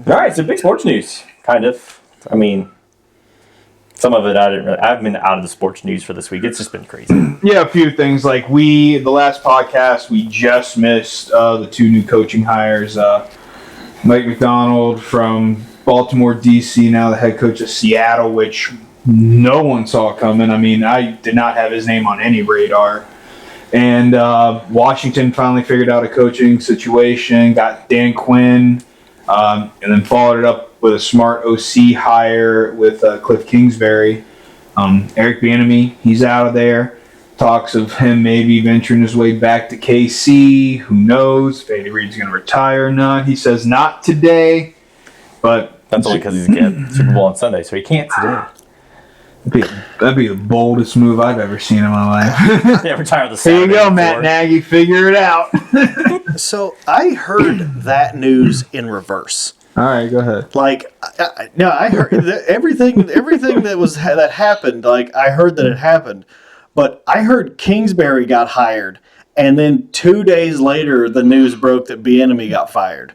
All right, so big sports news, kind of. I mean, some of it I've been out of the sports news for this week. It's just been crazy. Yeah, a few things. Like the last podcast, we just missed the 2 new coaching hires. Mike McDonald from Baltimore, D.C., now the head coach of Seattle, which no one saw coming. I mean, I did not have his name on any radar. And Washington finally figured out a coaching situation, got Dan Quinn, and then followed it up with a smart OC hire with Cliff Kingsbury. Eric Bieniemy, he's out of there. Talks of him maybe venturing his way back to KC. Who knows if Andy Reid's going to retire or not. He says not today, but that's only because he's getting Super Bowl on Sunday, so he can't today. That'd be the boldest move I've ever seen in my life. Yeah, retire the Saturday. Here you go, Matt Nagy. Figure it out. So I heard that news in reverse. All right, go ahead. Like, I heard everything that happened. Like, I heard that it happened, but I heard Kingsbury got hired, and then 2 days later, the news broke that Bieniemy got fired.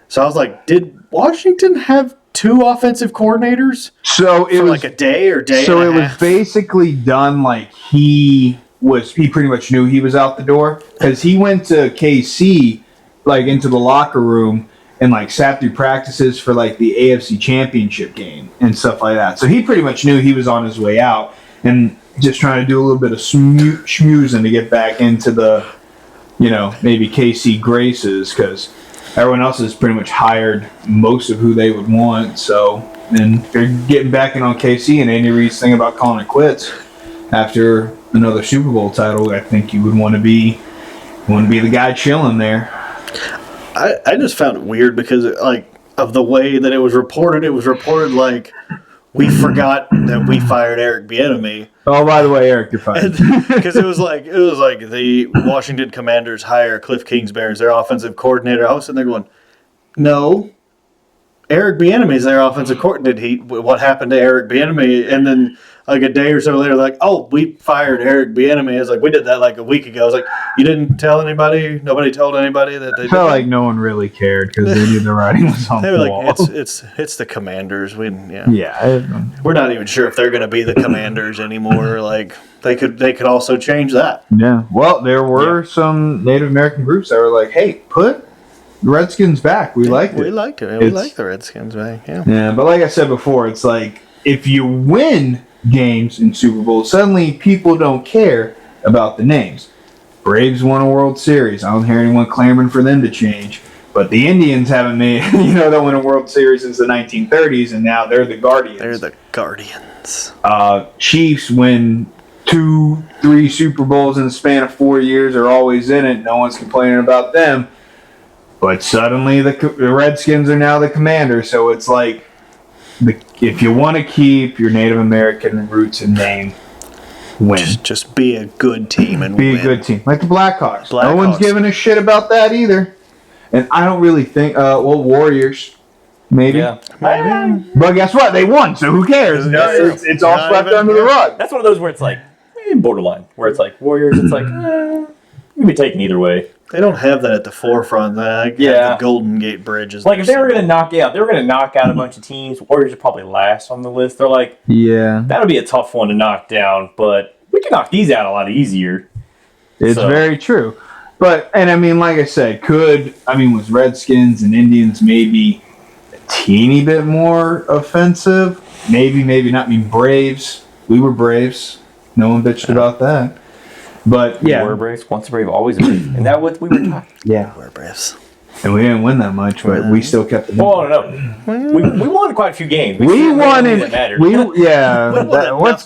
So I was like, did Washington have 2 offensive coordinators? So it for was like a day or day. So and it a was half? basically done like he pretty much knew he was out the door because he went to KC, like into the locker room and like sat through practices for like the AFC Championship game and stuff like that. So he pretty much knew he was on his way out and just trying to do a little bit of schmoozing to get back into the, maybe KC graces because everyone else has pretty much hired most of who they would want. So then they're getting back in on KC, and Andy Reid's thinking about calling it quits after another Super Bowl title. I think you would want to be the guy chilling there. I just found it weird because of the way that it was reported. It was reported like we forgot that we fired Eric Bieniemy. Oh, by the way, Eric, you're fired. Because it was like the Washington Commanders hire Cliff Kingsbury as their offensive coordinator. I was sitting there going, no, Eric Bieniemy is their offensive coordinator. What happened to Eric Bieniemy? And then like a day or so later, like, oh, we fired Eric Bieniemy. It's like we did that like a week ago. I was like, you didn't tell anybody? Nobody told anybody that they did. I felt like no one really cared because they knew the writing was on they the were wall. like, it's the Commanders. We're not even sure if they're going to be the Commanders anymore. Like they could also change that. Yeah. Well, there were some Native American groups that were like, hey, put the Redskins back. We liked it. We liked it. We liked the Redskins back. Yeah. Yeah, but like I said before, it's like if you win games in Super Bowl, suddenly people don't care about the names. Braves won a World Series. I don't hear anyone clamoring for them to change. But the Indians haven't made, they won a World Series since the 1930s, and now they're the Guardians. They're the Guardians. Chiefs win 2-3 Super Bowls in the span of 4 years. Are always in it. No one's complaining about them. But suddenly the Redskins are now the Commanders. So it's like, if you want to keep your Native American roots and name, win. Just be a good team and be win. a good team. Like the Blackhawks. No one's giving a shit about that either. And I don't really think, Warriors, maybe. Yeah. But guess what? They won, so who cares? It's all swept under the rug. That's one of those where it's like, borderline. Where it's like, Warriors, it's like, you can be taken either way. They don't have that at the forefront. The Golden Gate Bridge is like if they were going to knock out a bunch of teams. Warriors are probably last on the list. They're like, that'll be a tough one to knock down, but we can knock these out a lot easier. It's very true. But and I mean, like I said, was Redskins and Indians maybe a teeny bit more offensive? Maybe not. I mean, Braves. We were Braves. No one bitched about that. But we were Braves. Once a Brave, always a Brave. And that what we were taught. Yeah. We're Braves. And we didn't win that much, but we still kept the. Well, no. We won quite a few games. We won it. Once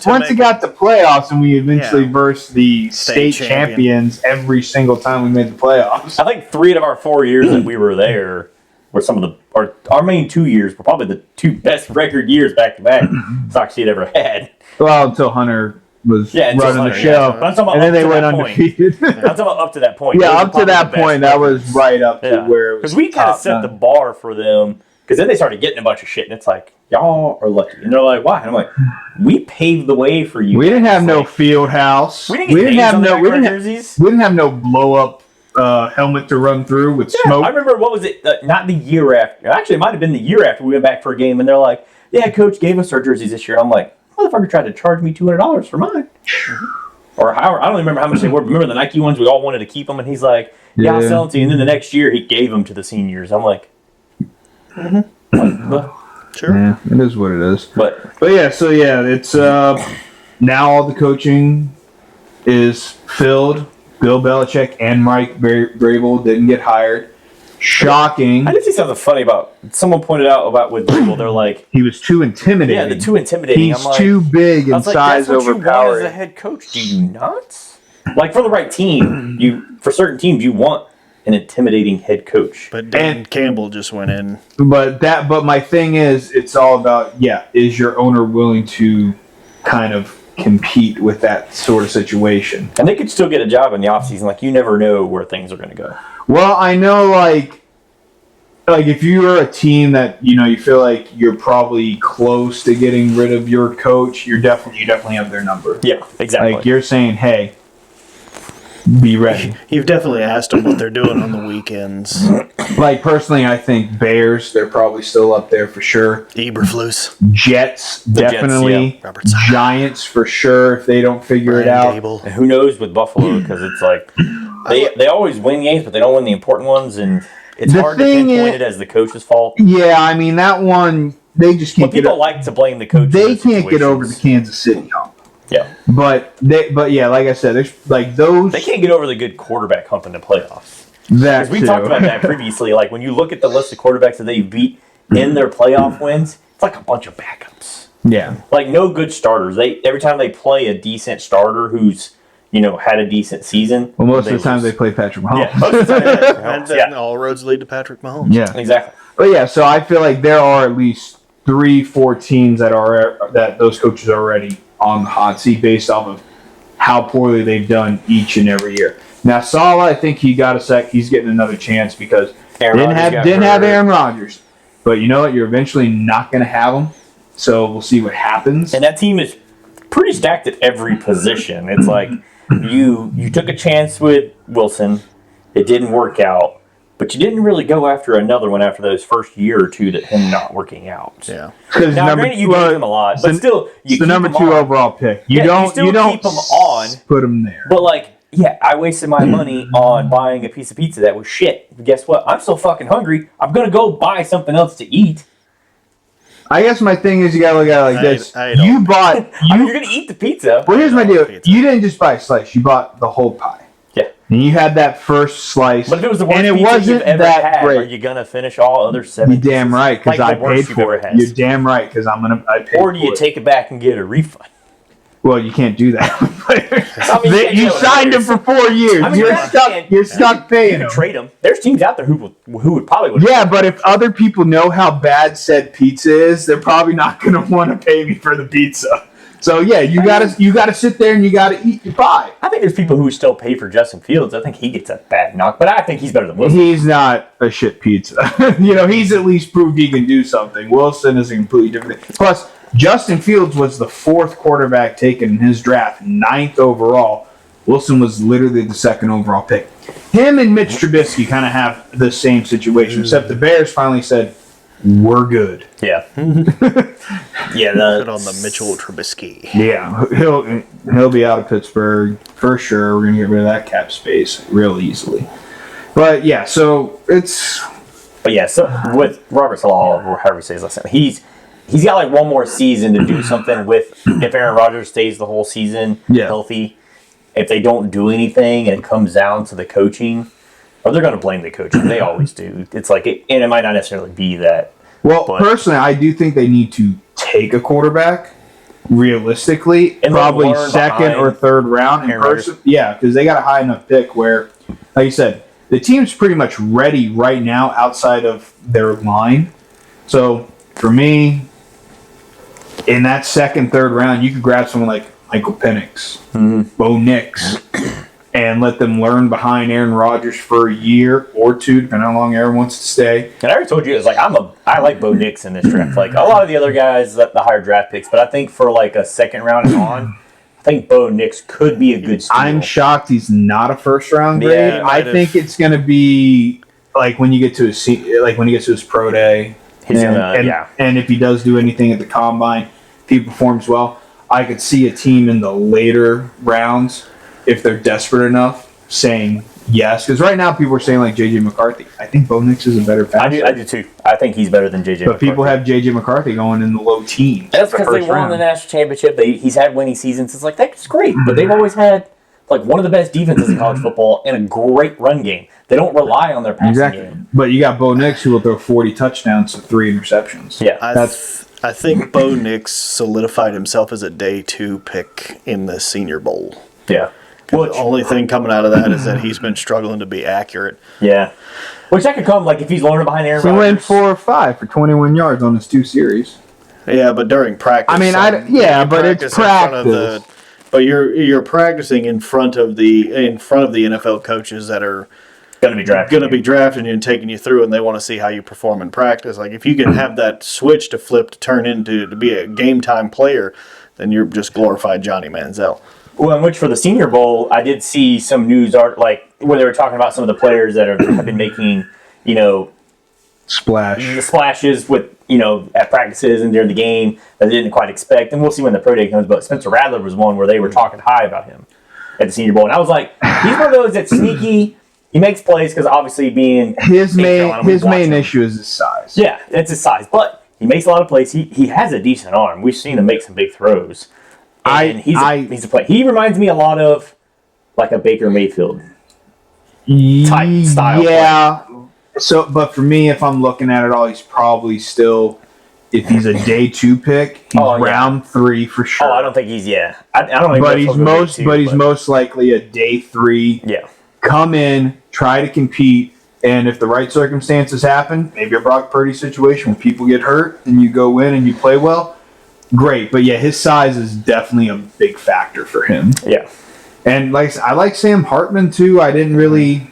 it got to playoffs and we eventually versed the state champions every single time we made the playoffs. I think 3 of our 4 years that we were there were some of our main 2 years were probably the 2 best record years back to back Sox had ever had. Well, until Hunter was running the show. Yeah. And then they went undefeated. I'm talking about up to that point. Yeah, up to that point, that was right up to where it was. Because we kind of set the bar for them. Because then they started getting a bunch of shit, and it's like, y'all are lucky. And they're like, why? And I'm like, we paved the way for you. We didn't have no field house. We didn't have no jerseys. We didn't have no blow up helmet to run through with smoke. I remember, what was it? Not the year after. Actually, it might have been the year after we went back for a game, and they're like, yeah, coach gave us our jerseys this year. I'm like, motherfucker tried to charge me $200 for mine. Or however, I don't even remember how much they were. Remember the Nike ones? We all wanted to keep them, and he's like, yeah, I'll sell them to you. And then the next year, he gave them to the seniors. I'm like, sure. Yeah, it is what it is. But yeah, so yeah, it's now all the coaching is filled. Bill Belichick and Mike Vrabel didn't get hired. Shocking. I did see something funny about, someone pointed out about with Vrabel. They're like, he was too intimidating. Yeah, too intimidating. He's too big in size, that's what overpowered. you want as a head coach, do you not? Like, for the right team, for certain teams, you want an intimidating head coach. But Dan Campbell just went in. But my thing is, it's all about, is your owner willing to kind of compete with that sort of situation? And they could still get a job in the offseason. Like, you never know where things are going to go. Well, I know, like if you're a team that, you feel like you're probably close to getting rid of your coach, you definitely have their number. Yeah, exactly. Like, you're saying, hey, be ready. You've definitely asked them what they're doing on the weekends. Like, personally, I think Bears, they're probably still up there for sure. Eberflus. Jets, definitely. Jets, Giants, for sure, if they don't figure it out. And who knows with Buffalo, because it's like, they always win games, but they don't win the important ones, and it's hard to pinpoint it as the coach's fault. Yeah, I mean, that one, they just can't people like to blame the coach. They can't get over the Kansas City hump. Yeah. But yeah, like I said, there's like those. They can't get over the good quarterback hump in the playoffs. Because we talked about that previously. Like, when you look at the list of quarterbacks that they beat in their playoff wins, it's like a bunch of backups. Yeah. Like, no good starters. Every time they play a decent starter who's, had a decent season. Well, most of the time they play Patrick Mahomes. Yeah, most of the time. And all roads lead to Patrick Mahomes. Yeah. Exactly. But yeah, so I feel like there are at least 3-4 teams that those coaches are already on the hot seat based off of how poorly they've done each and every year. Now, Saleh, I think he got he's getting another chance because didn't have Aaron Rodgers. But you know what? You're eventually not going to have him. So we'll see what happens. And that team is pretty stacked at every position. It's like you took a chance with Wilson. It didn't work out. But you didn't really go after another one after those first year or two that him not working out. Yeah. Now, granted, you gave him a lot, but still, you keep the number 2 overall pick. You don't keep him on. Put him there. But I wasted my money on buying a piece of pizza that was shit. But guess what? I'm so fucking hungry. I'm gonna go buy something else to eat. I guess my thing is you gotta look at it like this. You're gonna eat the pizza. Well, here's my deal. You didn't just buy a slice. You bought the whole pie. Yeah. And you had that first slice. But if it was the worst pizza you've ever had, are you gonna finish all other 7 You're damn right, because I paid for it. You're damn right, because I paid for it. Or do you take it back and get a refund? Well, you can't do that. You signed him for 4 years. You're stuck paying him. You can trade him. There's teams out there who would probably. Yeah, but if other people know how bad said pizza is, they're probably not going to want to pay me for the pizza. So yeah, you gotta sit there and you gotta eat your pie. I think there's people who still pay for Justin Fields. I think he gets a bad knock, but I think he's better than Wilson. He's not a shit pizza. He's at least proved he can do something. Wilson is a completely different thing. Plus, Justin Fields was the 4th quarterback taken in his draft, 9th overall. Wilson was literally the 2nd overall pick. Him and Mitch Trubisky kind of have the same situation, except the Bears finally said, we're good. Yeah. Yeah. Put on the Mitchell Trubisky. Yeah. He'll be out of Pittsburgh for sure. We're going to get rid of that cap space real easily. But yeah, so it's... But yeah, so with Robert Saleh, or however he says last name, he's got like one more season to do something with if Aaron Rodgers stays the whole season healthy. If they don't do anything and it comes down to the coaching... Or they're going to blame the coaching. They always do. It's like, and it might not necessarily be that. Well, personally, I do think they need to take a quarterback, realistically, and probably 2nd or 3rd round. Yeah, because they got a high enough pick where, like you said, the team's pretty much ready right now outside of their line. So, for me, in that 2nd, 3rd round, you could grab someone like Michael Penix, Bo Nix, and let them learn behind Aaron Rodgers for a year or 2, depending on how long Aaron wants to stay. And I already told you, it's like I like Bo Nix in this draft. Like a lot of the other guys, the higher draft picks, but I think for like a 2nd round and on, I think Bo Nix could be a good steal. I'm shocked he's not a first round grade. Yeah, I think it's going to be like when you get to his pro day, and if he does do anything at the combine, if he performs well, I could see a team in the later rounds, if they're desperate enough, saying yes. Because right now people are saying like J.J. McCarthy. I think Bo Nix is a better passer. I do too. I think he's better than J.J. But people have J.J. McCarthy going in the low teens. That's because they won the national championship. He's had winning seasons. It's like, that's great. But they've always had like one of the best defenses in college football and a great run game. They don't rely on their passing game. But you got Bo Nix who will throw 40 touchdowns to 3 interceptions. Yeah. I think Bo Nix solidified himself as a day 2 pick in the Senior Bowl. Yeah. The only thing coming out of that is that he's been struggling to be accurate. Yeah. Which that could come, like, if he's learning behind Aaron Rodgers. He went 4 or 5 for 21 yards on his 2 series. Yeah, but during practice. I mean, but it's practice. But you're practicing in front of the NFL coaches that are going to be drafting you and taking you through, and they want to see how you perform in practice. Like, if you can have that switch to flip to turn into to be a game time player, then you're just glorified Johnny Manziel. Well, in which for the Senior Bowl, I did see some news where they were talking about some of the players that have been making, splashes with, at practices and during the game that they didn't quite expect. And we'll see when the pro day comes. But Spencer Rattler was one where they were talking high about him at the Senior Bowl. And I was like, he's one of those that's sneaky. He makes plays because obviously being his main issue is his size. Yeah, it's his size. But he makes a lot of plays. He has a decent arm. We've seen him make some big throws. And he's a player. He reminds me a lot of like a Baker Mayfield type style. Yeah. So, but for me, if I'm looking at it all, he's probably still, if he's a day 2 pick, he's round 3 for sure. Oh, I don't think he's I don't know. But he's most likely a day 3. Yeah. Come in, try to compete, and if the right circumstances happen, maybe a Brock Purdy situation where people get hurt and you go in and you play well. Great, but yeah, his size is definitely a big factor for him. Yeah, and I like Sam Hartman too. I didn't really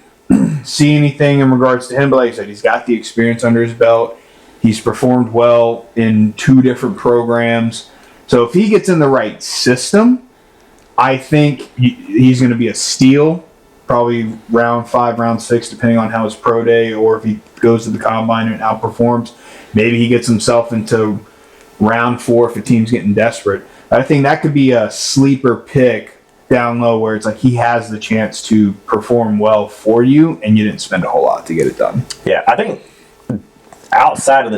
see anything in regards to him, but like I said, he's got the experience under his belt. He's performed well in 2 different programs. So if he gets in the right system, I think he's going to be a steal. Probably round 5, round 6, depending on how his pro day, or if he goes to the combine and outperforms. Maybe he gets himself into round 4 if a team's getting desperate. I think that could be a sleeper pick down low where it's like he has the chance to perform well for you and you didn't spend a whole lot to get it done. Yeah, I think outside of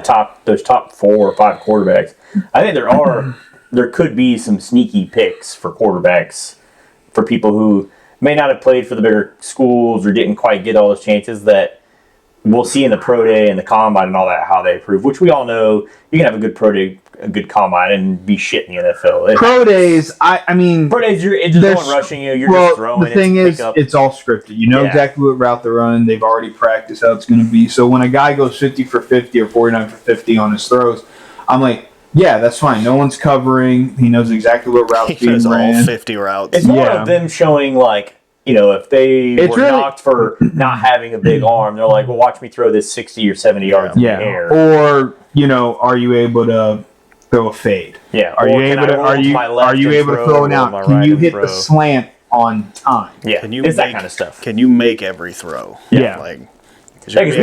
those top 4 or 5 quarterbacks, I think there could be some sneaky picks for quarterbacks for people who may not have played for the bigger schools or didn't quite get all those chances that we'll see in the pro day and the combine and all that, how they improve, which we all know you can have a good pro day, a good combine, and be shit in the NFL. Pro days, I mean... Pro days, it's just no one rushing you. You're just throwing. The thing is, it's all scripted. You know exactly what route they're running. They've already practiced how it's going to be. So when a guy goes 50 for 50 or 49 for 50 on his throws, I'm like, yeah, that's fine. No one's covering. He knows exactly what routes being ran. All 50 routes. It's more of them showing, like, if they knocked for not having a big arm, they're like, well, watch me throw this 60 or 70 yards in the air. Or, are you able to throw a fade? Yeah. Are you able to throw it out? Can you hit the slant on time? Yeah. It's that kind of stuff. Can you make every throw? Yeah. Because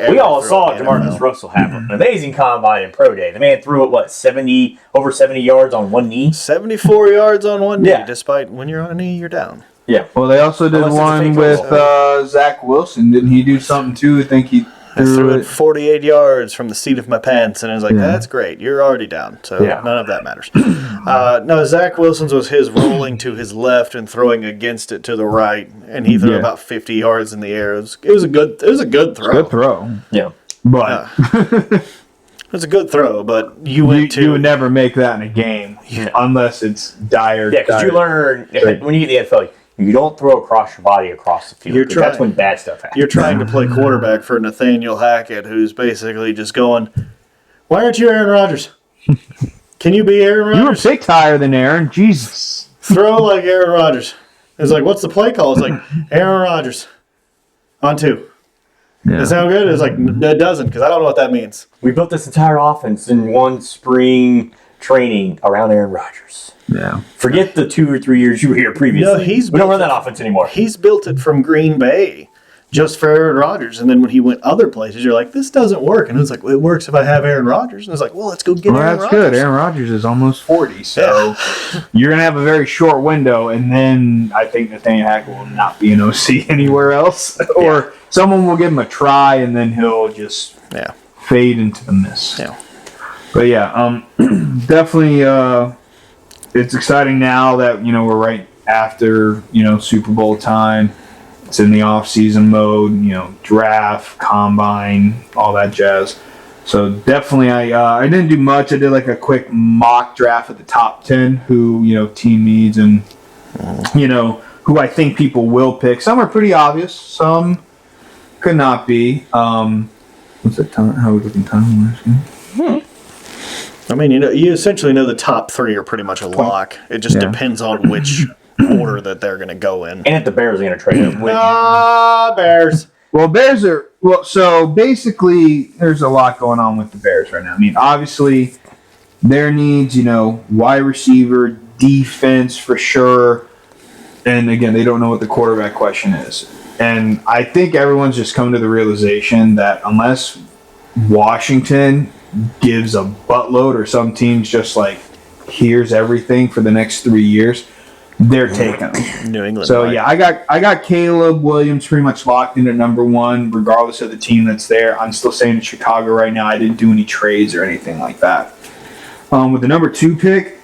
we all saw Jamarcus Russell have an amazing combine and pro day. The man threw it, over 70 yards on one knee? 74 yards on one knee, despite when you're on a knee, you're down. Yeah. Well, they also did one with Zach Wilson. Didn't he do something too? I think he threw it 48 yards from the seat of my pants, and I was like, that's great. You're already down, so none of that matters. No, Zach Wilson's was his rolling to his left and throwing against it to the right, and he threw about 50 yards in the air. It was a good throw. Good throw. Yeah. But it was a good throw, but you would never make that in a game unless it's dire. Yeah, because you learn when you get the NFL, you don't throw across your body across the field. That's when bad stuff happens. You're trying to play quarterback for Nathaniel Hackett, who's basically just going, why aren't you Aaron Rodgers? Can you be Aaron Rodgers? You were picked higher than Aaron. Jesus. Throw like Aaron Rodgers. It's like, what's the play call? It's like, Aaron Rodgers on 2. Yeah. Does that sound good? It's like, it doesn't, because I don't know what that means. We built this entire offense in one spring training around Aaron Rodgers. Yeah. Forget the 2 or 3 years you were here previously. No, we don't run that offense anymore. He's built it from Green Bay just for Aaron Rodgers. And then when he went other places, you're like, this doesn't work. And it was like, well, it works if I have Aaron Rodgers. And it's like, well, let's go get Aaron Rodgers. Well, that's good. Aaron Rodgers is almost 40. So you're going to have a very short window. And then I think Nathaniel Hackett will not be an OC anywhere else. Or someone will give him a try, and then he'll just fade into the mist. Yeah. But definitely it's exciting now that, we're right after, Super Bowl time. It's in the off-season mode, draft, combine, all that jazz. So definitely I didn't do much. I did like a quick mock draft at the top 10 who, team needs and, who I think people will pick. Some are pretty obvious. Some could not be. What's that time? How are we looking time-wise? I mean, you essentially know the top 3 are pretty much a lock. It just depends on which order that they're going to go in. And if the Bears are going to trade him. Bears. Well, Bears are... Well, so basically, there's a lot going on with the Bears right now. I mean, obviously, their needs, wide receiver, defense for sure. And again, they don't know what the quarterback question is. And I think everyone's just come to the realization that unless Washington gives a buttload or some teams just like, here's everything for the next 3 years, they're taking them. New England. So, I got Caleb Williams pretty much locked in at number 1, regardless of the team that's there. I'm still saying in Chicago right now. I didn't do any trades or anything like that. With the number 2 pick,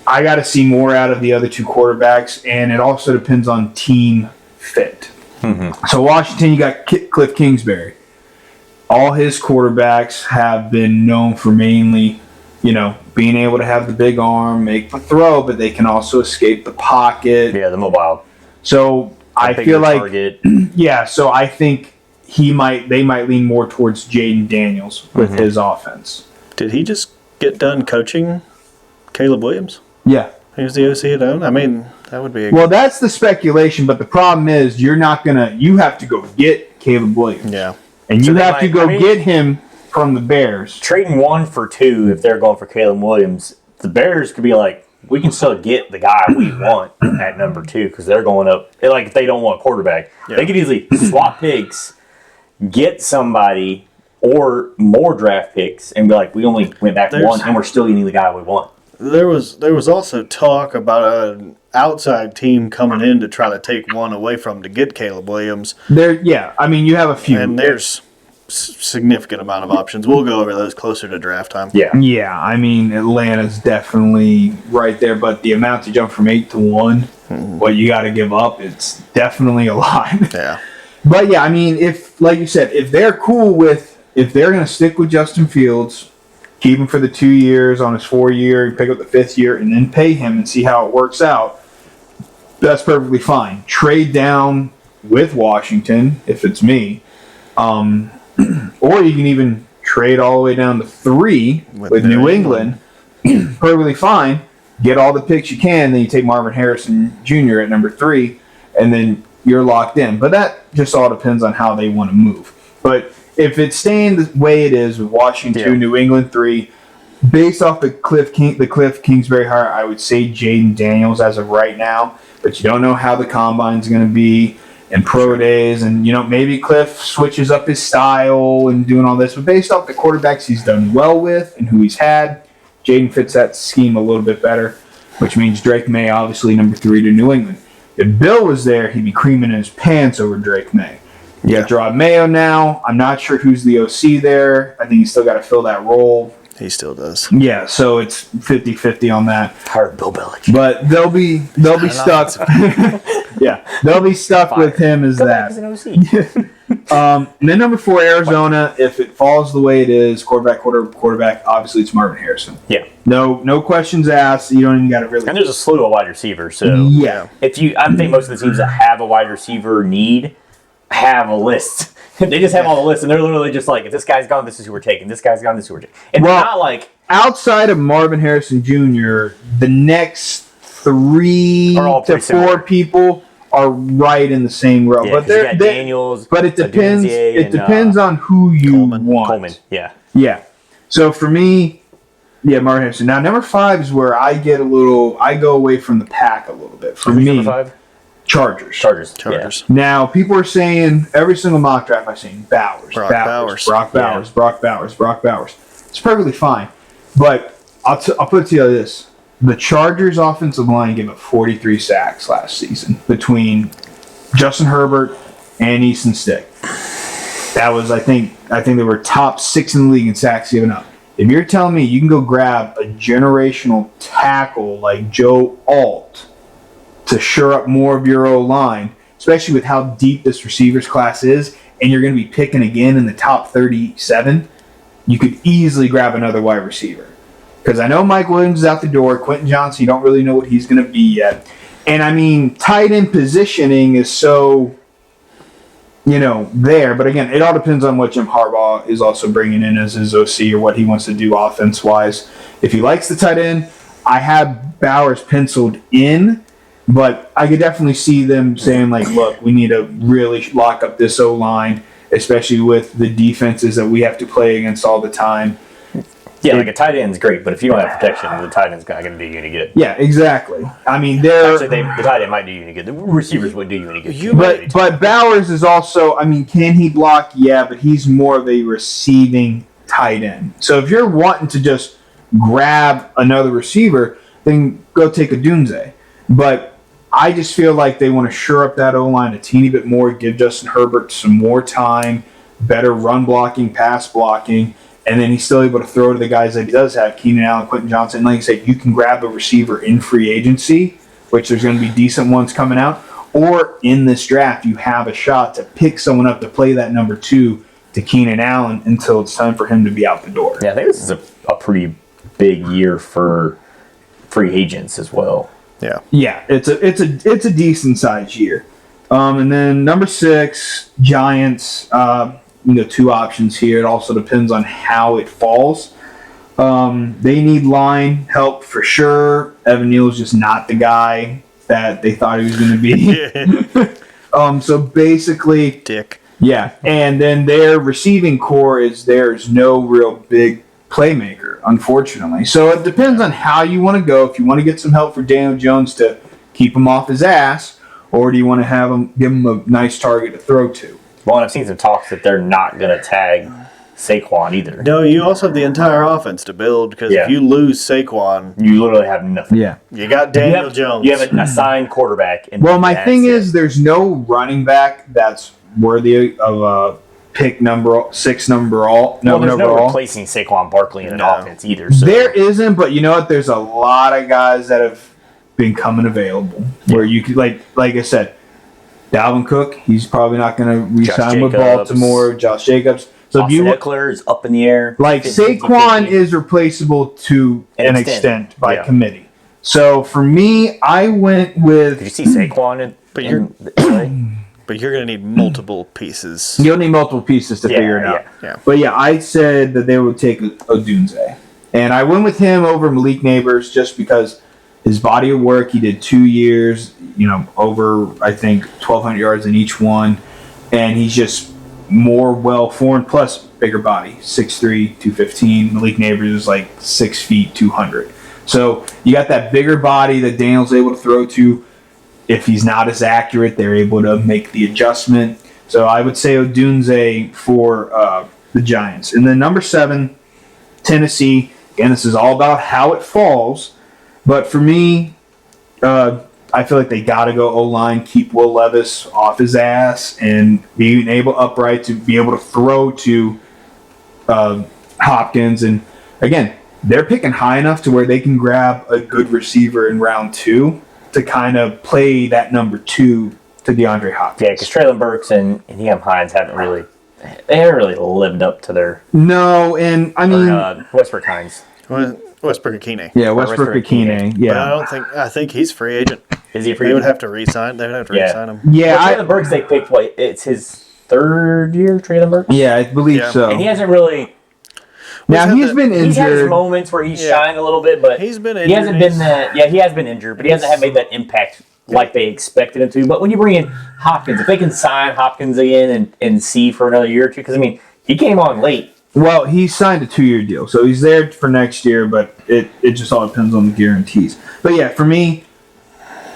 I got to see more out of the other 2 quarterbacks, and it also depends on team fit. Mm-hmm. So, Washington, you got Cliff Kingsbury. All his quarterbacks have been known for mainly, being able to have the big arm, make the throw, but they can also escape the pocket. Yeah, the mobile. So I feel like, so I think they might lean more towards Jaden Daniels with his offense. Did he just get done coaching Caleb Williams? Yeah. He was the OC at own? I mean, that would be well, that's the speculation, but the problem is you have to go get Caleb Williams. Yeah. And you have to go get him from the Bears. Trading 1 for 2, if they're going for Caleb Williams, the Bears could be like, we can still get the guy we want at number 2 because they're going up. Like, if they don't want a quarterback, they could easily swap picks, get somebody, or more draft picks, and be like, we only went back 1, and we're still getting the guy we want. There was also talk about an outside team coming in to try to take one away from to get Caleb Williams. I mean, you have a few. And there's significant amount of options. We'll go over those closer to draft time. Yeah. I mean, Atlanta's definitely right there, but the amount to jump from 8 to 1, what you got to give up, it's definitely a lot. Yeah. But I mean, if like you said, if they're going to stick with Justin Fields, keep him for the 2 years on his 4-year, pick up the 5th year, and then pay him and see how it works out, that's perfectly fine. Trade down with Washington, if it's me. Or you can even trade all the way down to 3 with New England. Perfectly fine. Get all the picks you can, then you take Marvin Harrison Jr. at number 3, and then you're locked in. But that just all depends on how they want to move. But if it's staying the way it is with Washington 2, New England 3, based off the Cliff Kingsbury hire, I would say Jaden Daniels as of right now. But you don't know how the combine's going to be and pro days, and maybe Cliff switches up his style and doing all this. But based off the quarterbacks he's done well with and who he's had, Jaden fits that scheme a little bit better, which means Drake May obviously number 3 to New England. If Bill was there, he'd be creaming in his pants over Drake May. You got Gerard Mayo now. I'm not sure who's the OC there. I think he's still got to fill that role. He still does. Yeah, so it's 50-50 on that. Hired Bill Belichick. But they'll be stuck. They'll be stuck with him as that. And then number 4, Arizona. If it falls the way it is, quarterback. Obviously, it's Marvin Harrison. Yeah. No questions asked. You don't even got to really. And there's a slew of wide receivers. So I think most of the teams that have a wide receiver need have a list. They just have all the lists, and they're literally just like, if this guy's gone, this is who we're taking. This guy's gone, this is who we're taking. And they're not like... Outside of Marvin Harrison Jr., the next 3 to 4 people are right in the same row. Yeah, but you got Daniels, but it depends. It depends on who you want. Coleman, yeah. So for me, Yeah, Marvin Harrison. Now, number 5 is where I go away from the pack a little bit. For me, number 5? Chargers. Yeah. Now, people are saying, every single mock draft I've seen, Brock Bowers. It's perfectly fine. But I'll put it to you like this. The Chargers' offensive line gave up 43 sacks last season between Justin Herbert and Easton Stick. That was, I think they were top 6 in the league in sacks given up. If you're telling me you can go grab a generational tackle like Joe Alt to shore up more of your O-line, especially with how deep this receivers class is, and you're going to be picking again in the top 37, you could easily grab another wide receiver. Because I know Mike Williams is out the door. Quentin Johnson, you don't really know what he's going to be yet. And, I mean, tight end positioning is so, there. But, again, it all depends on what Jim Harbaugh is also bringing in as his OC or what he wants to do offense-wise. If he likes the tight end, I have Bowers penciled in. But I could definitely see them saying, like, look, we need to really lock up this O-line, especially with the defenses that we have to play against all the time. Yeah, like a tight end's great, but if you don't have protection, the tight end's not going to do you any good. Yeah, exactly. I mean, the tight end might do you any good. The receivers wouldn't do you any good. But Bowers is also, I mean, can he block? Yeah, but he's more of a receiving tight end. So if you're wanting to just grab another receiver, then go take a Dunze. But I just feel like they want to shore up that O-line a teeny bit more, give Justin Herbert some more time, better run blocking, pass blocking, and then he's still able to throw to the guys that he does have, Keenan Allen, Quentin Johnson. Like I said, you can grab a receiver in free agency, which there's going to be decent ones coming out, or in this draft, you have a shot to pick someone up to play that number 2 to Keenan Allen until it's time for him to be out the door. Yeah, I think this is a pretty big year for free agents as well. Yeah, it's a decent sized year. And then number 6, Giants. 2 options here. It also depends on how it falls. They need line help for sure. Evan Neal's just not the guy that they thought he was going to be. So basically, Dick. Yeah, and then their receiving core there's no real big playmaker, unfortunately. So it depends on how you want to go. If you want to get some help for Daniel Jones to keep him off his ass, or do you want to give him a nice target to throw to? Well, and I've seen some talks that they're not going to tag Saquon either. No, you also have the entire offense to build, because if you lose Saquon, you literally have nothing. Yeah. You got Daniel Jones. You have an assigned quarterback. Well, my thing is there's no running back that's worthy of a pick number 6 there's no replacing Saquon Barkley in an offense either. So. There isn't, but you know what? There's a lot of guys that have been coming available where you could, like I said, Dalvin Cook, he's probably not going to re-sign with Baltimore. Josh Jacobs. So Austin Eckler is up in the air. Like, Saquon is replaceable to an extent by committee. So for me, I went with. Did you see Saquon But you're going to need multiple pieces. You'll need multiple pieces to figure it out. Yeah. But yeah, I said that they would take Odunze. And I went with him over Malik Neighbors just because his body of work, he did 2 years, over, I think, 1,200 yards in each one. And he's just more well-formed, plus bigger body, 6'3", 215. Malik Neighbors is like 6 feet, 200. So you got that bigger body that Daniel's able to throw to. If he's not as accurate, they're able to make the adjustment. So I would say Odunze for the Giants. And then number 7, Tennessee. Again, this is all about how it falls. But for me, I feel like they got to go O-line, keep Will Levis off his ass, and being able upright to be able to throw to Hopkins. And again, they're picking high enough to where they can grab a good receiver in round 2 to kind of play that number 2 to DeAndre Hopkins. Yeah, because Traylon Burks and Nyheim Hines haven't really lived up to their. No, and I mean Westbrook Hines. Westbrook Akine. Yeah, Westbrook Akine. Yeah, but I think he's free agent. Is he free? They would have to re-sign. They would have to re-sign him. Yeah, Traylon Burks they picked. It's his 3rd year. Traylon Burks. Yeah, I believe so. And he hasn't really. Now he's been injured. He's had his moments where he's shined a little bit, but he's been injured. He hasn't been that. Yeah, he has been injured, but he hasn't made that impact like they expected him to. But when you bring in Hopkins, if they can sign Hopkins again and see for another year or two, because I mean he came on late Well, he signed a 2-year deal, so he's there for next year, but it just all depends on the guarantees. But yeah, for me,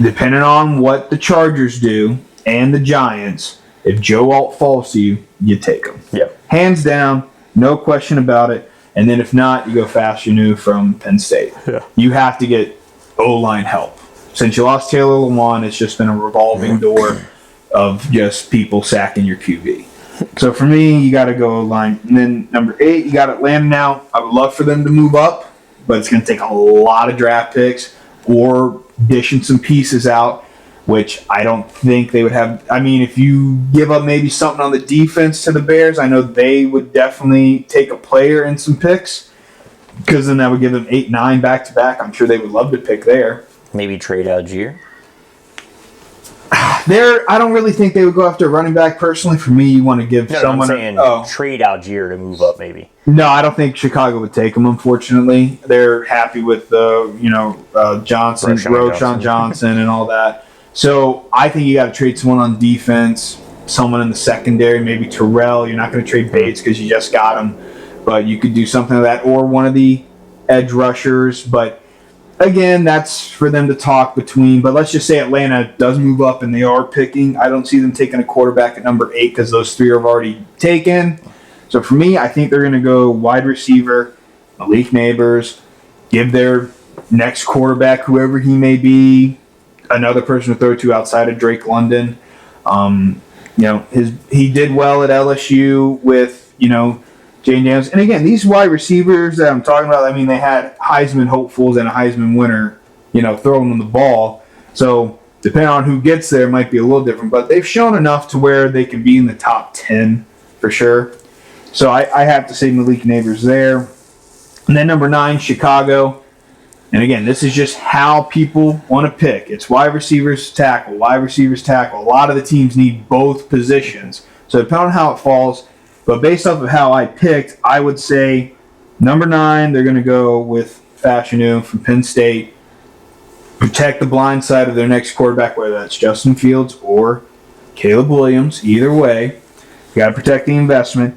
depending on what the Chargers do and the Giants, if Joe Alt falls to you, you take him. Yeah. Hands down, no question about it. And then if not, you go Fashanu from Penn State. Yeah. You have to get O-line help. Since you lost Taylor Lewan, it's just been a revolving door of just people sacking your QB. So for me, you got to go O-line. And then number 8, you got Atlanta now. I would love for them to move up, but it's going to take a lot of draft picks or dishing some pieces out, which I don't think they would have. I mean, if you give up maybe something on the defense to the Bears, I know they would definitely take a player and some picks, because then that would give them 8, 9 back-to-back. I'm sure they would love to pick there. Maybe trade Algier. I don't really think they would go after a running back personally. For me, you want to give someone. I'm saying trade Algier to move up, maybe. No, I don't think Chicago would take him. Unfortunately, they're happy with Johnson, Roschon Johnson, and all that. So I think you got to trade someone on defense, someone in the secondary, maybe Terrell. You're not going to trade Bates because you just got him, but you could do something like that, or one of the edge rushers. But again, that's for them to talk between. But let's just say Atlanta does move up and they are picking. I don't see them taking a quarterback at number 8 because those 3 are already taken. So for me, I think they're going to go wide receiver, Malik Neighbors, give their next quarterback, whoever he may be, another person to throw to outside of Drake London. He did well at LSU with, Jane Daniels. And again, these wide receivers that I'm talking about, I mean, they had Heisman hopefuls and a Heisman winner, throwing them the ball. So depending on who gets there, it might be a little different. But they've shown enough to where they can be in the top 10 for sure. So I have to say Malik Neighbors there. And then number 9, Chicago. And again, this is just how people want to pick. It's wide receivers, tackle, wide receivers, tackle. A lot of the teams need both positions. So depending on how it falls. But based off of how I picked, I would say number 9, they're going to go with Fashanu from Penn State. Protect the blind side of their next quarterback, whether that's Justin Fields or Caleb Williams. Either way, you got to protect the investment.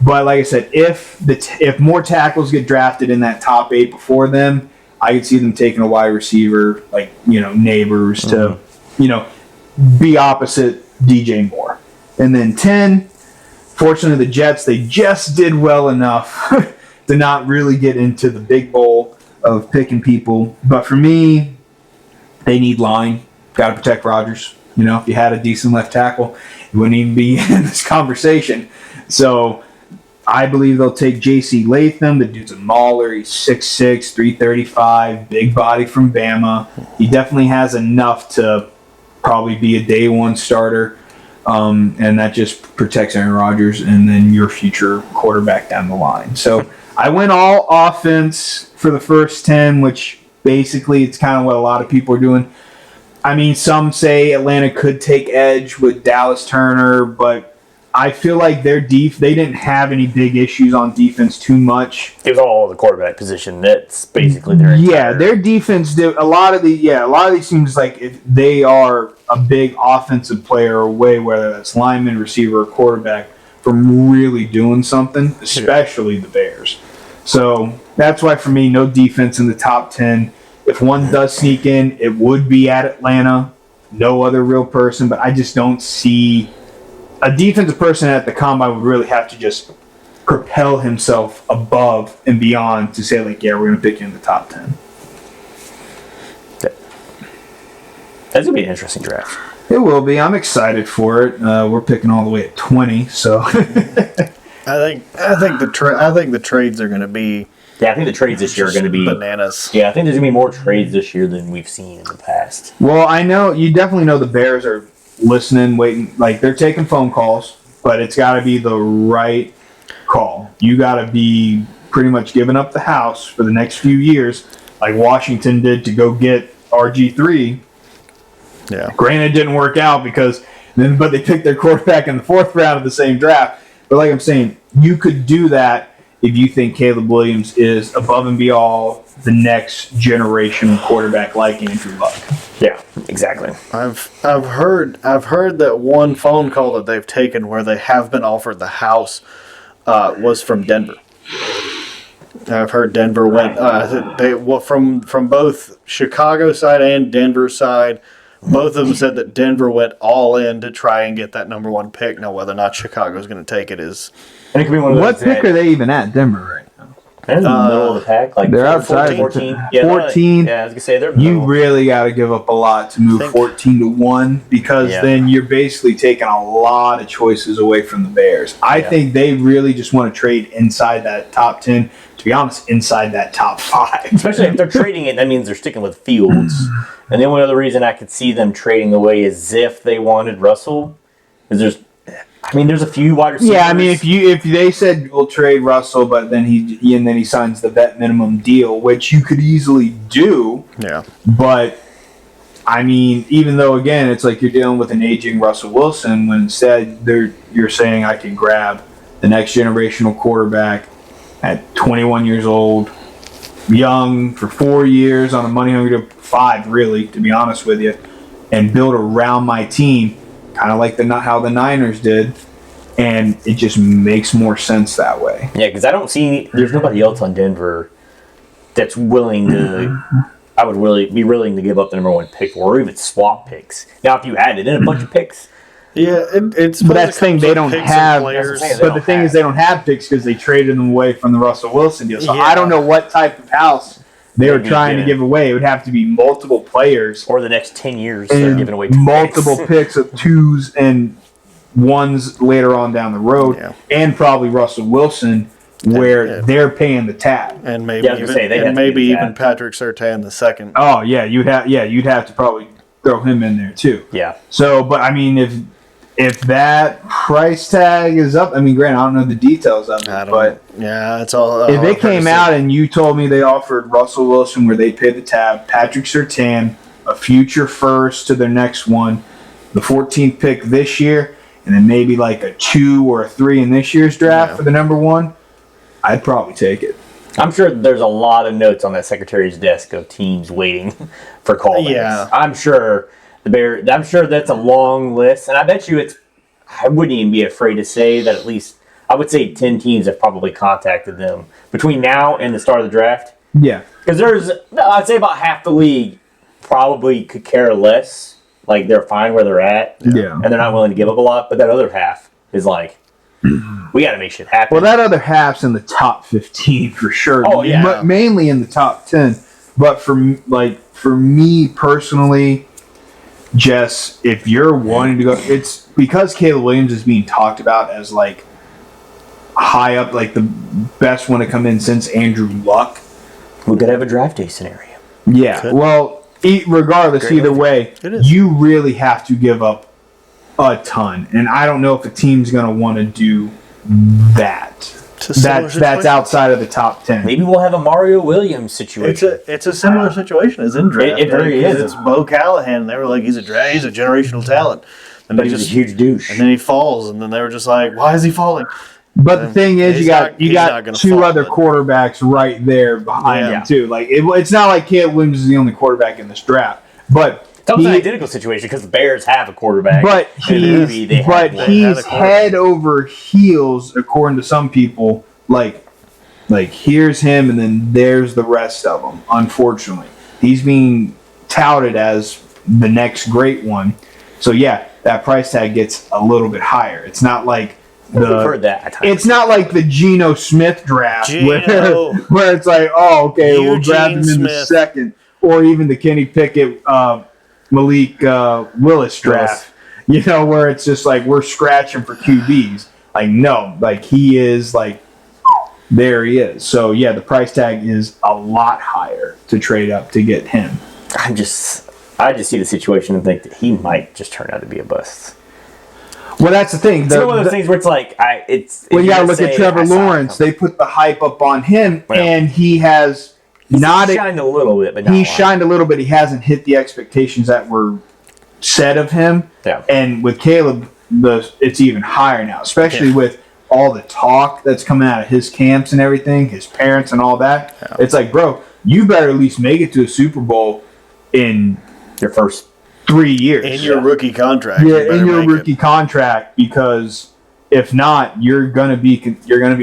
But like I said, if more tackles get drafted in that top 8 before them, I could see them taking a wide receiver like, Neighbors to, be opposite DJ Moore. And then 10, fortunately the Jets, they just did well enough to not really get into the big bowl of picking people. But for me, they need line. Got to protect Rodgers. If you had a decent left tackle, you wouldn't even be in this conversation. So I believe they'll take J.C. Latham. The dude's a mauler. He's 6'6", 335, big body from Bama. He definitely has enough to probably be a day one starter, and that just protects Aaron Rodgers and then your future quarterback down the line. So I went all offense for the first 10, which basically it's kind of what a lot of people are doing. I mean, some say Atlanta could take edge with Dallas Turner, but I feel like they didn't have any big issues on defense too much. It was all the quarterback position. That's basically their entire... Yeah, their defense did a lot of these seems like if they are a big offensive player away, whether that's lineman, receiver, or quarterback, from really doing something, especially the Bears. So that's why for me, no defense in the top 10. If one does sneak in, it would be at Atlanta. No other real person, but I just don't see... A defensive person at the combine would really have to just propel himself above and beyond to say, like, yeah, we're going to pick you in the top 10. That's going to be an interesting draft. It will be. I'm excited for it. We're picking all the way at 20, so. I think the trades are going to be. Yeah, I think the trades this year are going to be bananas. Yeah, I think there's going to be more trades this year than we've seen in the past. Well, I know you definitely know the Bears are listening, waiting, like they're taking phone calls, but it's got to be the right call. You got to be pretty much giving up the house for the next few years, like Washington did to go get RG3. Yeah. Granted, it didn't work out but they picked their quarterback in the 4th round of the same draft. But like I'm saying, you could do that if you think Caleb Williams is above and beyond the next generation quarterback like Andrew Luck. Yeah, exactly. I've heard that one phone call that they've taken where they have been offered the house was from Denver. I've heard Denver went. From both Chicago side and Denver side, both of them said that Denver went all in to try and get that number 1 pick. Now, whether or not Chicago's going to take it is. And it could be one of what pick are they even at, Denver, right now? They're in the middle of the pack. Like they're outside 14. 14. Yeah, I was going to say they're You really got to give up a lot to move 14-1 because then you're basically taking a lot of choices away from the Bears. I think they really just want to trade inside that top 10. To be honest, inside that top 5. Especially if they're trading it, that means they're sticking with Fields. And the only other reason I could see them trading away is if they wanted Russell. Is there's a few wide receivers. Yeah, I mean, if they said we'll trade Russell, but then he signs the vet minimum deal, which you could easily do. Yeah. But I mean, even though again, it's like you're dealing with an aging Russell Wilson, when instead you're saying I can grab the next generational quarterback at 21 years old, young for 4 years on a money hungry to 5, really, to be honest with you, and build around my team. Kind of like how the Niners did, and it just makes more sense that way. Yeah, because I don't see there's nobody else on Denver that's willing to. I would really be willing to give up the number 1 pick or even swap picks. Now, if you added in a bunch of picks, it's. But that's the thing, they don't have. But the thing is, they don't have picks because they traded them away from the Russell Wilson deal. So I don't know what type of house they were trying to give away. It would have to be multiple players. Or the next 10 years, they're giving away multiple picks of 2s and 1s later on down the road. Yeah. And probably Russell Wilson, where they're paying the tab. And maybe even Patrick Surtain the second. Oh, yeah. You'd have to probably throw him in there, too. Yeah. So, but, I mean, if that price tag is up, I mean, granted, I don't know the details of it, but it's all. If it came out and you told me they offered Russell Wilson where they paid the tab, Patrick Surtain, a future first to their next one, the 14th pick this year, and then maybe like a 2 or a 3 in this year's draft for the number 1, I'd probably take it. I'm sure there's a lot of notes on that secretary's desk of teams waiting for callbacks. Yeah, I'm sure. I'm sure that's a long list, and I bet you I wouldn't even be afraid to say that at least, I would say 10 teams have probably contacted them between now and the start of the draft. Yeah. Because I'd say about half the league probably could care less. Like, they're fine where they're at. Yeah. And they're not willing to give up a lot, but that other half is like, we got to make shit happen. Well, that other half's in the top 15 for sure. Oh, yeah. But mainly in the top 10. But for me personally, Jess, if you're wanting to go, it's because Caleb Williams is being talked about as like high up, like the best one to come in since Andrew Luck. We could have a draft day scenario. Yeah, well, regardless, either way, you really have to give up a ton, and I don't know if a team's going to want to do that. That's outside of the top 10. Maybe we'll have a Mario Williams situation. It's a similar situation as in draft. It really is. It's Bo Callahan. They were like, he's a generational talent. And but he's a huge douche. And then he falls, and then they were just like, why is he falling? But the thing is, you got 2 other quarterbacks right there behind him too. Like it's not like Caleb Williams is the only quarterback in this draft, but that was an identical situation because the Bears have a quarterback. But he's head over heels, according to some people. Like here's him, and then there's the rest of them. Unfortunately, he's being touted as the next great one. So yeah, that price tag gets a little bit higher. It's not like it's not like the Geno Smith draft where it's like, oh, okay, we'll grab him in the second, or even the Kenny Pickett, Malik Willis draft. You know, where it's just like we're scratching for QBs. Like no, like he is like there he is. So yeah, the price tag is a lot higher to trade up to get him. I just see the situation and think that he might just turn out to be a bust. Well, that's the thing. It's one of those things where it's like you got to look at Trevor Lawrence. They put the hype up on him, and he has shined a little bit, but shined a little bit. He hasn't hit the expectations that were set of him. Yeah. And with Caleb, it's even higher now, especially with all the talk that's coming out of his camps and everything, his parents and all that. Yeah. It's like, bro, you better at least make it to a Super Bowl in your first 3 years. In your rookie contract. Yeah, in your rookie contract, because If not, you're gonna be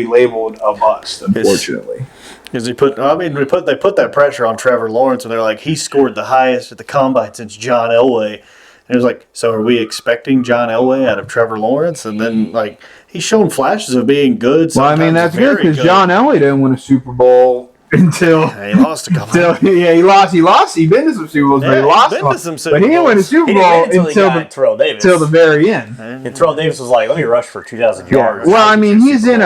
labeled a bust, unfortunately. Because they put that pressure on Trevor Lawrence, and they're like, he scored the highest at the combine since John Elway. And it was like, so are we expecting John Elway out of Trevor Lawrence? And then, like, he's shown flashes of being good. Well, I mean, that's good because John Elway didn't win a Super Bowl until he lost a couple. He lost. He'd been to some Super Bowls, but he lost one. But he didn't win a Super Bowl until the very end. And Terrell Davis was like, let me rush for 2,000 yards. Well, I mean, he's in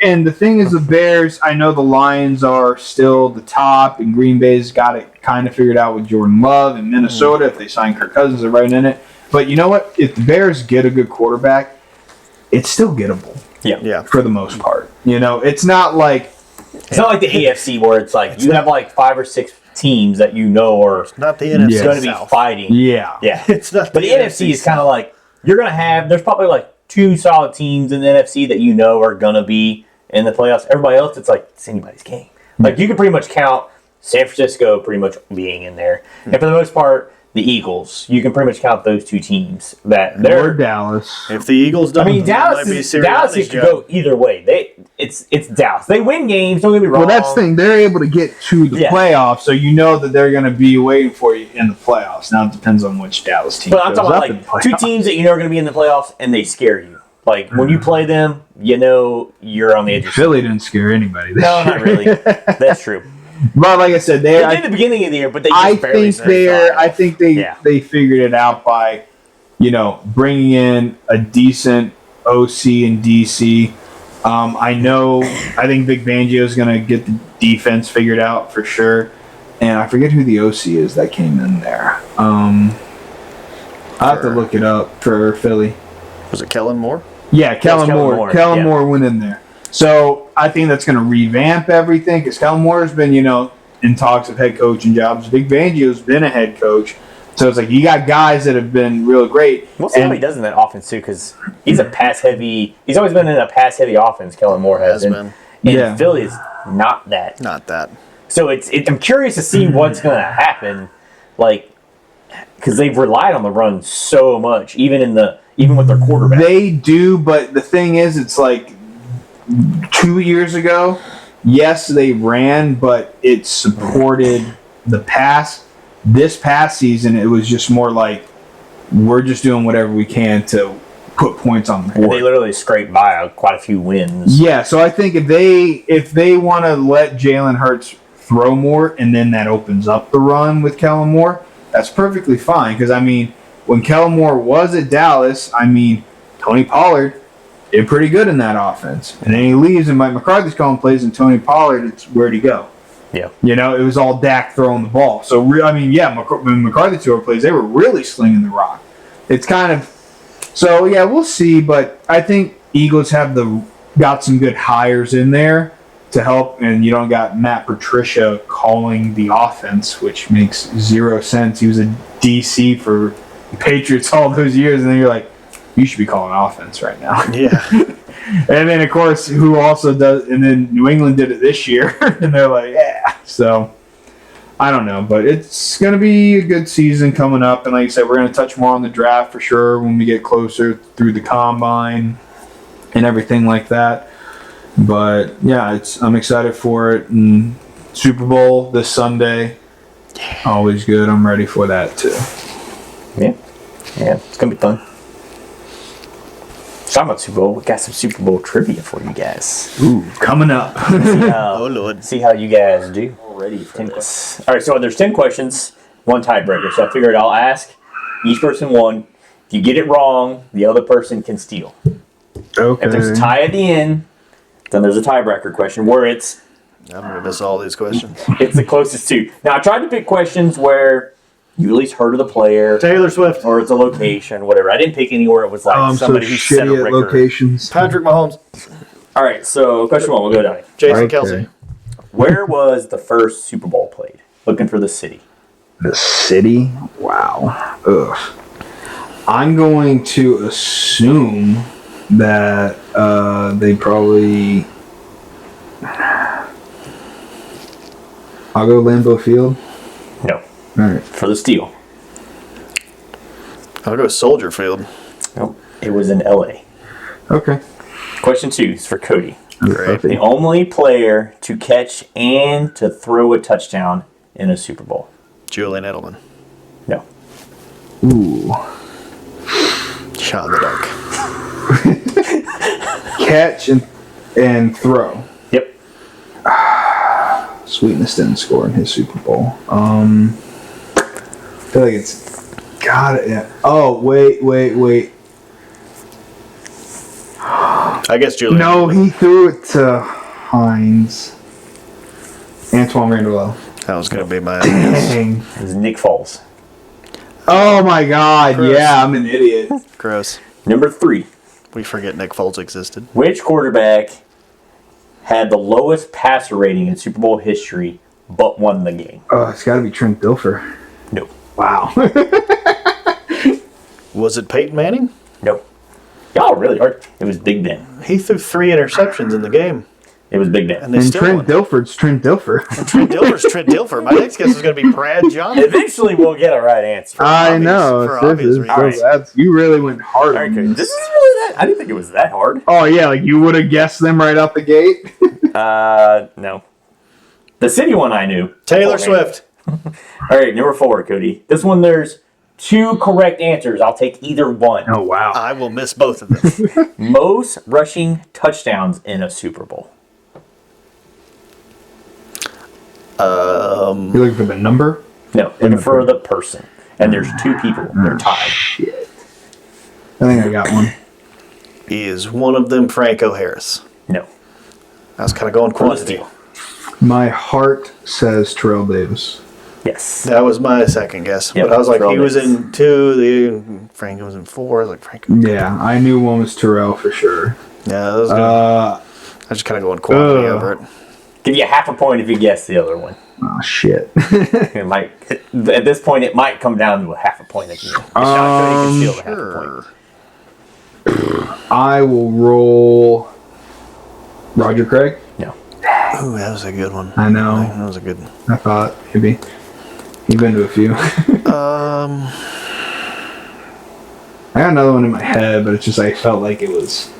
and the thing is, the Bears, I know the Lions are still the top, and Green Bay's got it kind of figured out with Jordan Love, and Minnesota, if they sign Kirk Cousins, they're right in it. But you know what? If the Bears get a good quarterback, it's still gettable. Yeah. For the most part. You know, it's not like the AFC where it's like you have like 5 or 6 teams that you know are not the NFC going to be fighting. Yeah. It's not. But the NFC is kind of like you're going to have. There's probably like 2 solid teams in the NFC that you know are going to be in the playoffs. Everybody else, it's like it's anybody's game. Like you can pretty much count San Francisco pretty much being in there, and for the most part, the Eagles. You can pretty much count those 2 teams that they're Dallas. If the Eagles don't, Dallas could go either way. It's Dallas. They win games. Don't get me wrong. Well, that's the thing. They're able to get to the playoffs, so you know that they're going to be waiting for you in the playoffs. Now it depends on which Dallas team. But I'm talking about like 2 teams that you know are going to be in the playoffs, and they scare you. Like when you play them, you know you're on the edge. Philly didn't scare anybody. No, not really. That's true. But like I said, they did at the beginning of the year, but they just I think they figured it out by, bringing in a decent OC and DC. I think Vic Fangio is going to get the defense figured out for sure, and I forget who the OC is that came in there. I have to look it up for Philly. Was it Kellen Moore? Yeah, Kellen Moore. Kellen Moore went in there. So I think that's going to revamp everything because Kellen Moore has been, in talks of head coaching jobs. Vic Fangio's been a head coach. So it's like you got guys that have been real great. We'll see how he does in that offense, too, because he's a pass-heavy – he's always been in a pass-heavy offense, Kellen Moore has. And Philly is not that. Not that. So I'm curious to see what's going to happen, because they've relied on the run so much, even with their quarterback. They do, but the thing is, it's like 2 years ago, yes, they ran, but it supported the pass. This past season, it was just more like we're just doing whatever we can to put points on the board. They literally scraped by quite a few wins. Yeah, so I think if they want to let Jalen Hurts throw more, and then that opens up the run with Kellen Moore, that's perfectly fine. Because when Kellen Moore was at Dallas, Tony Pollard did pretty good in that offense. And then he leaves, and Mike McCarthy's calling plays, and Tony Pollard, where'd he go? Yeah. It was all Dak throwing the ball. So, when McCarthy threw plays, they were really slinging the rock. It's kind of... So, yeah, we'll see. But I think Eagles got some good hires in there to help. And you don't got Matt Patricia calling the offense, which makes 0 sense. He was a DC for the Patriots all those years. And then you're like, you should be calling offense right now. Yeah. And then, of course, who also does... And then New England did it this year. And they're like, yeah. So, I don't know. But it's going to be a good season coming up. And like I said, we're going to touch more on the draft for sure when we get closer through the combine and everything like that. But, yeah, I'm excited for it. And Super Bowl this Sunday. Always good. I'm ready for that, too. Yeah. Yeah, it's going to be fun. Talking about Super Bowl, we got some Super Bowl trivia for you guys. Ooh, coming up. Oh, Lord. See how you guys do. Ready for this. All right, so there's 10 questions, 1 tiebreaker. So I figured I'll ask each person 1. If you get it wrong, the other person can steal. Okay. If there's a tie at the end, then there's a tiebreaker question where I'm going to miss all these questions. it's the closest to. Now, I tried to pick questions where you at least heard of the player. Taylor Swift. Or it's a location, whatever. I didn't pick anywhere it was like somebody who set a record. Locations. Patrick Mahomes. All right, so question 1, we'll go down. Jason Kelsey. Where was the first Super Bowl played? Looking for the city. The city? Wow. Ugh. I'm going to assume that they probably... I'll go Lambeau Field. No. All right. For the steal. I'll go Soldier Field. Nope. It was in L.A. Okay. Question 2 is for Cody. Great. The only player to catch and to throw a touchdown in a Super Bowl. Julian Edelman. No. Ooh. Shot in the dark. Catch and throw. Yep. Sweetness didn't score in his Super Bowl. I feel like it's got it. Yeah. Oh, wait. I guess Julian. No, he threw it to Hines. Antoine Randall. That was going to be my. Dang. It was Nick Foles. Oh my God. Gross. Yeah, I'm an idiot. Gross. Number 3. We forget Nick Foles existed. Which quarterback had the lowest passer rating in Super Bowl history but won the game? Oh, it's got to be Trent Dilfer. No. Wow. Was it Peyton Manning? No. Y'all are really hard. It was Big Ben. He threw 3 interceptions in the game. It was Big Ben. And they And still Trent won. Dilfer's Trent Dilfer. Trent Dilfer's Trent Dilfer. My next guess is going to be Brad Johnson. Eventually, we'll get a right answer. I know. for This obvious is- reasons. that's- you really went hard All right, on Cody. this. This is really that. I didn't think it was that hard. Oh, yeah, like you would have guessed them right out the gate. No. The city one I knew. Taylor Oh, man. Swift. All right, number 4, Cody. This one, there's 2 correct answers. I'll take either one. Oh, wow. I will miss both of them. Most rushing touchdowns in a Super Bowl. You're looking for the number? No, looking for the person. And there's 2 people. They're tied. Shit. I think I got one. Is one of them Franco Harris? No. I was kind of going quantity. My heart says Terrell Davis. Yes. That was my second guess. Yep, But I was like, Terrell he was Davis. in 2, Franco was in 4. I was like, Franco. Yeah, I knew one was Terrell for sure. Yeah, that was good. I was just kind of going quantity over it. Give you half a point if you guess the other one. Oh, shit. It might, at this point, it might come down to a half a point if you. If not, Cody can steal the half a point. Sure. I will roll Roger Craig. No. Ooh, that was a good one. I know. That was a good one. I thought maybe. You've been to a few. Um, I got another one in my head, but it's just I felt like it was.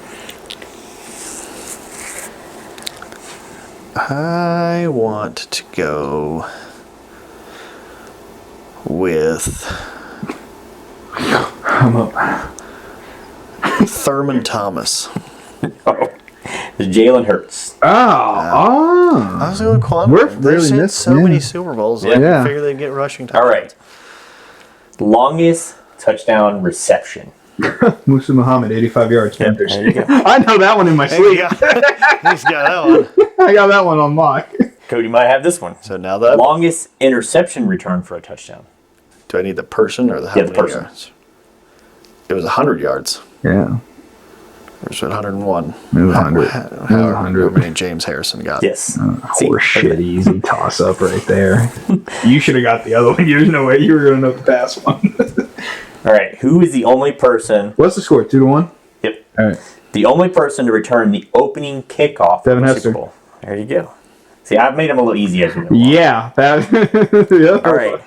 I want to go with I'm up. Thurman Thomas. Oh. It's Jalen Hurts. I was going quantity. We're They've really seen missed- so yeah. many Super Bowls. Yeah. I figure they'd get rushing time. All right. Longest touchdown reception. Musa Muhammad, 85 yards. Panthers. There you go. I know that one in my sleep. He's got that one. I got that one on lock. Cody might have this one. So now that Longest interception return for a touchdown. do I need the person or the how Yeah, the many person. yards? It was 100 yards. Yeah. Or was it 101? It was 100. It was 100. However many James Harrison got. Yes. Horse See, look at shit, that. easy toss up right there. You should have got the other one. There's no way you were going to know the pass one. All right. Who is the only person? What's the score? 2-1? Yep. All right. The only person to return the opening kickoff Devin of the Hester. Super Bowl. There you go. See, I've made him a little easy as we go. Yeah. That, the All right.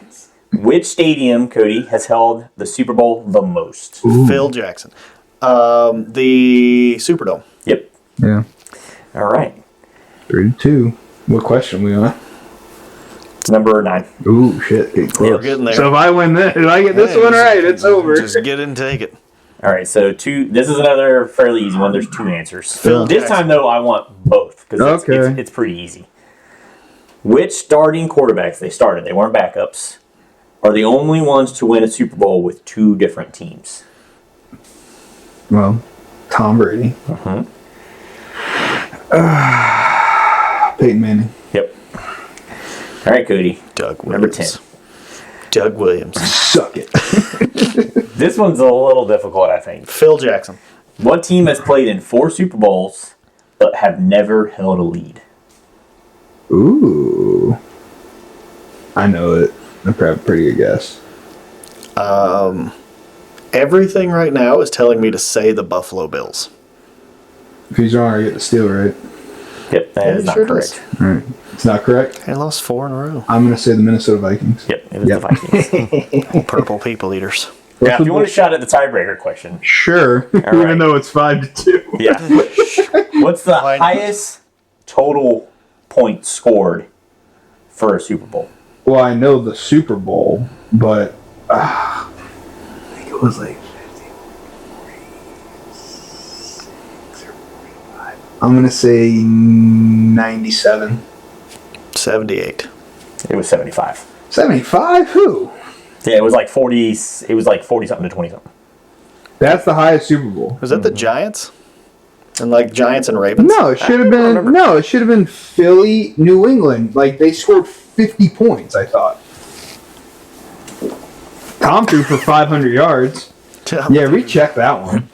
Which stadium, Cody, has held the Super Bowl the most? Phil Jackson. The Superdome. Yep. Yeah. All right. 3-2. What question we on? It's number 9. Ooh, shit. Getting close. We're getting there. So if I win this, if I get this Hey, one just- right, it's over. Just get it and take it. All right. So this is another fairly easy one. There's 2 answers. Phil This Jackson. time, though, I want both because Okay. it's pretty easy. Which starting quarterbacks they started? They weren't backups. Are the only ones to win a Super Bowl with 2 different teams? Well, Tom Brady. Peyton Manning. Yep. All right, Cody. Doug Number Williams. 10. Doug Williams. Suck it. This one's a little difficult, I think. Phil Jackson. What team has played in 4 Super Bowls but have never held a lead? Ooh. I know it. I'm probably a pretty good guess. Everything right now is telling me to say the Buffalo Bills. If he's wrong, I get the steal, right? Yep, that Yeah, is it not sure correct. does. All right. It's not correct. They lost 4 in a row. I'm going to say the Minnesota Vikings. Yep, it was Yep. the Vikings. Purple people eaters. Now, if you want a shot at the tiebreaker question. Sure. Even though it's 5-2. Yeah. What's the highest total points scored for a Super Bowl? Well, I know the Super Bowl, but I think it was like 50, 46 or 45. I'm going to say 97. 78. It was 75. 75? Who? Yeah, it was like 40. It was like 40 something to 20 something. That's the highest Super Bowl. Was that the Giants? And like Giants and Ravens? No, it should have been. No, it should have been Philly, New England. Like they scored 50 points. I thought. Tom threw for 500 yards. Yeah, recheck that one.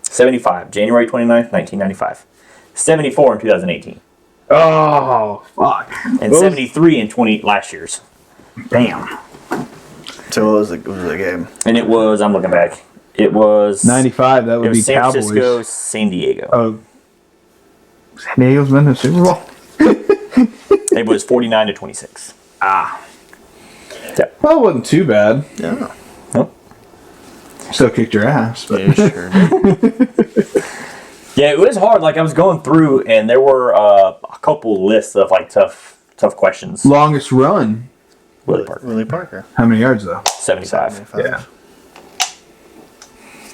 75, January 29th, 1995. 74 in 2018. Oh, fuck. And 73 in last year's. Damn. So what was the game? And it was, I'm looking back. It was 95. That would be San Cowboys. Francisco, San Diego. Oh, San Diego's been to the Super Bowl. It was 49 to 26. Ah. Yeah. Well, it wasn't too bad. Yeah. Nope. Still kicked your ass. But. Yeah, sure. Yeah, it was hard. Like I was going through, and there were a couple lists of like tough questions. Longest run. Willie Parker. How many yards though? 75. Yeah.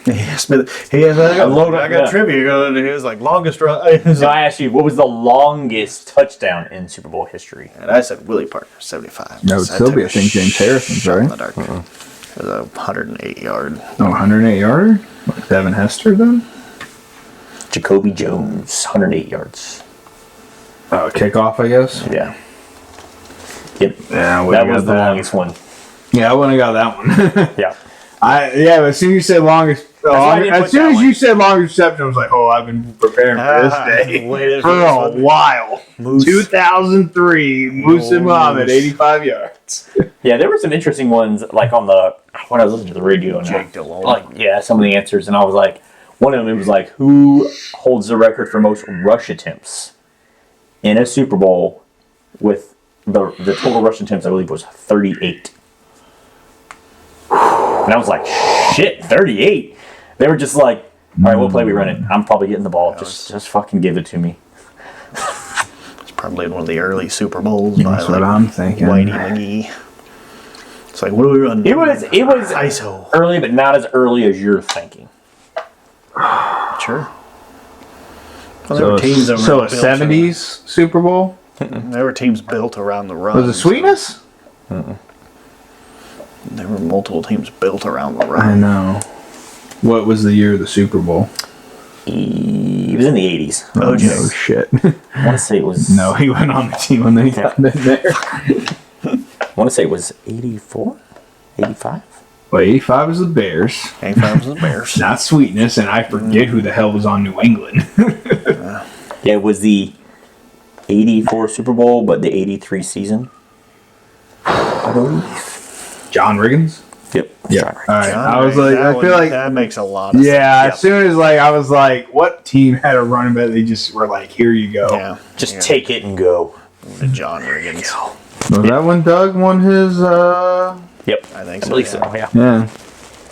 Yes, but I got trivia. He was like longest run. So I asked you, what was the longest touchdown in Super Bowl history? And I said Willie Parker, 75. That would still be, I think, James Harrison's, right? In the dark. It was a 108 yard. Oh, 108 yarder? Like Devin Hester then? Jacoby Jones, 108 yards. Oh, kickoff, I guess? Yeah. Yep. Yeah, that was the longest one. Yeah, I wouldn't have got that one. Yeah. But as soon as you said longest, as soon as you said longest reception, I was like, oh, I've been preparing for this day for a while. 2003, Musa Muhammad, 85 yards. Yeah, there were some interesting ones, like when I was listening to the radio. And Jake Delhomme. Like, yeah, some of the answers, and I was like, one of them, it was like, who holds the record for most rush attempts in a Super Bowl with the total rush attempts, I believe, was 38. And I was like, shit, 38? They were just like, all right, what play we run it? I'm probably getting the ball. Just fucking give it to me. It's probably one of the early Super Bowls. That's what I'm thinking. Whitey McGee. It's like, what do we run? It was ISO. early, but not as early as you're thinking. Sure. Well, there were teams that were so a built 70s Super Bowl? There were teams built around the run. Was it Sweetness? There were multiple teams built around the run. I know. What was the year of the Super Bowl? He was in the 80s. Oh, no shit. I want to say it was... No, he went on the team when they got in there. I want to say it was 84? 85? Well, 85 was the Bears. 85 was the Bears. Not Sweetness, and I forget who the hell was on New England. Yeah, it was the 84 Super Bowl, but the 83 season. I believe. John Riggins? Yep. Yeah. John Riggins. All right. I was like, I feel like that makes a lot of sense. Yeah, as soon as I was like, what team had a running back? They just were like, here you go. Yeah. Just take it and go. The John Riggins. Was that when Doug won his? Yep. I think so. I believe so. Yeah. Yeah.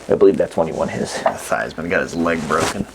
I believe that's when he won his. Theismann got his leg broken.